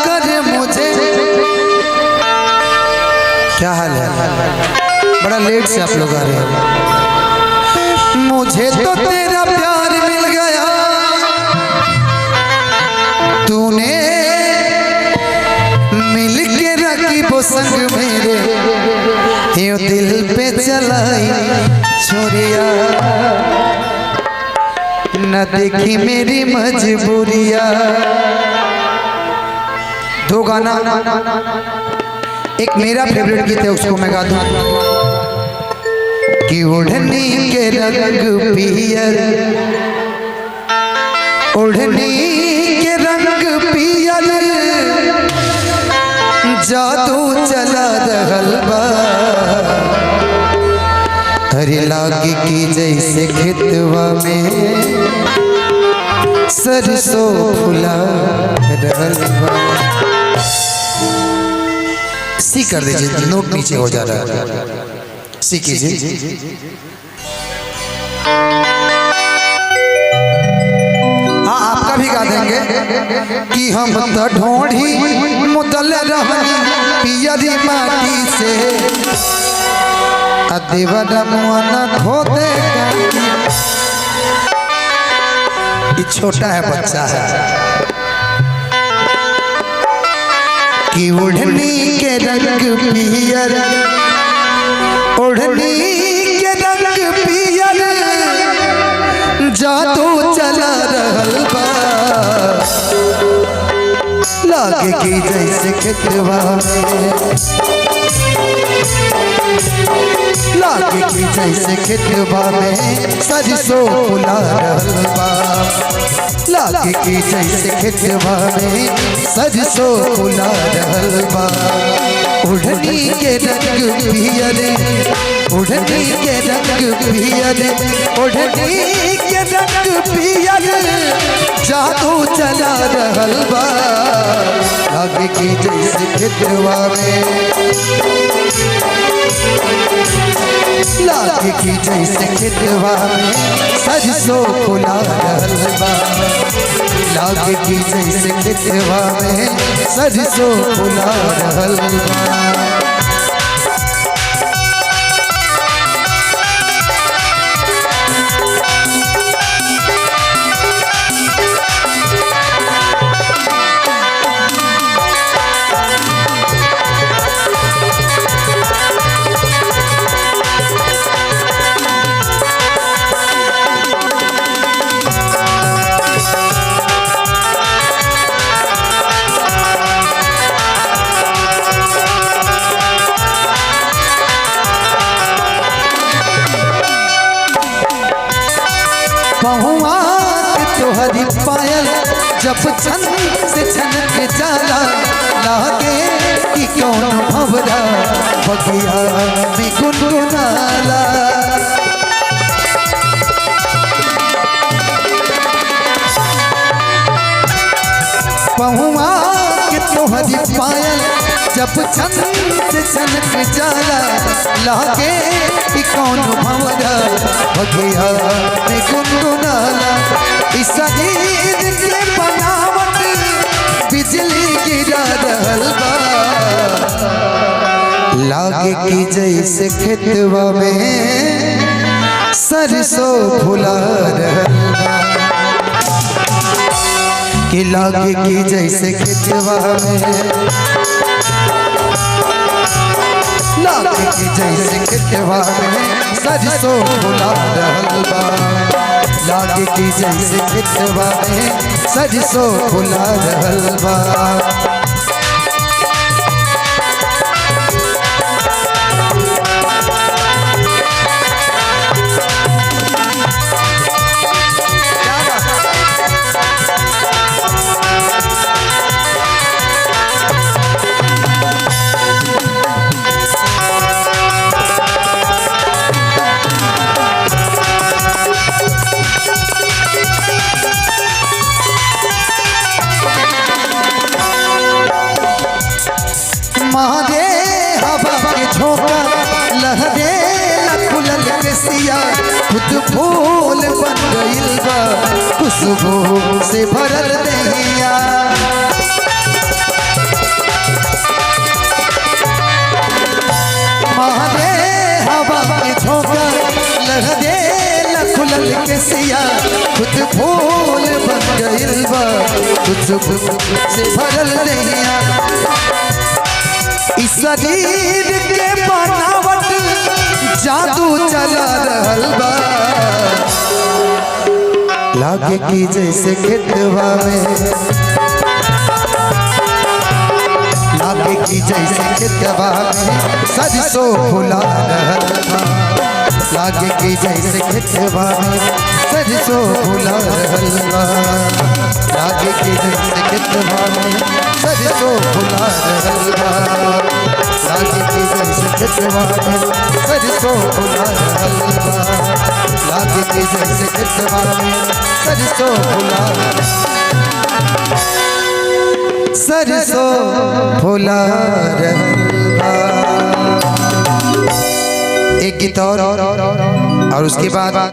कर मुझे। क्या हाल है? बड़ा लेट से आप लोग आ रहे हैं। मुझे तो तेरा प्यार मिल गया, तूने मिल के रखी वो संग मेरे, यूं दिल पे चलाई छुरिया, न देखी मेरी मजबूरिया। दो गाना, एक मेरा फेवरेट गीत है उसको मैं गा दूं कि ओढ़नी के रंग पियर, ओढ़नी के रंग पियर, जादू चला रहल बा। हरी लागी की जैसे खेतवा में सरसों फुला रहल बा। सी कर दीजिए, नोट नीचे हो जा रहा है, सी कीजिए। हाँ आपका भी गा देंगे कि हम तो ढोढ़ी मुदल रहनी पियरी माटी से, देवरा मुआना खो दे। ये छोटा है बच्चा है कि ओढ़नी के रंग पियर, ओढ़नी के रंग पियर, जादू चला रहल बा। लागे की जैसे खेतवा में, लागे की जैसे खेतवा में सरसों फुला रहल बा। लागे की जैसे खेतवा में सरसों फुला रहल बा। ओढ़नी के रंग पियर, ओढ़नी के रंग पियर, ओढ़नी के रंग पियर, जादू चला रहल बा। लागे की जैसे खेतवा में, लागे की जैसे खेतवा में सरसों फुला रहल बा। लागे की जैसे खेतवा में सरसों फुला रहल बा। तोहरी पायल जब छन से छनक जाला, लागे कि कौन भंवरा बगिया में गुनगुनाला। पहुआ के तोहरी पायल जब छन से छनक जाला, लागे कि कौन भंवरा बगिया में गुनगुनाला। इस शरीर के बनावट बिजली गिरा रहल बा। लागे की जैसे खेतवा में सरसों फुला रहल बा। कि लागे की जैसे खेतवा में, लागे की जैसे खेतवा में सरसों फुला रहल बा। लागे की जैसे खेतवा में सरसों फुला रहल बा। महादे हवा के झोंका लहरे खुलल के सिया, खुद फूल बन गइल बा खुशबू से भरल दहिया। के सिया खुद फूल बन गइल बा खुशबू से भरल नैया इस शरीर के बनावट जादू चला रहल बा लागे की जैसे खेतवा में लागे की जैसे खेतवा में सरसों फुला रहल बा लागे की जैसे खेतवा में सरसों फुला रहल बा लागे की जैसे खेतवा में सरसों फुला रहल बा लागे की जैसे खेतवा में सरसों फुला रहल बा लागे की जैसे खेतवा में सरसों फुला सरसों फुला रहल बा। एक गीत और उसके बाद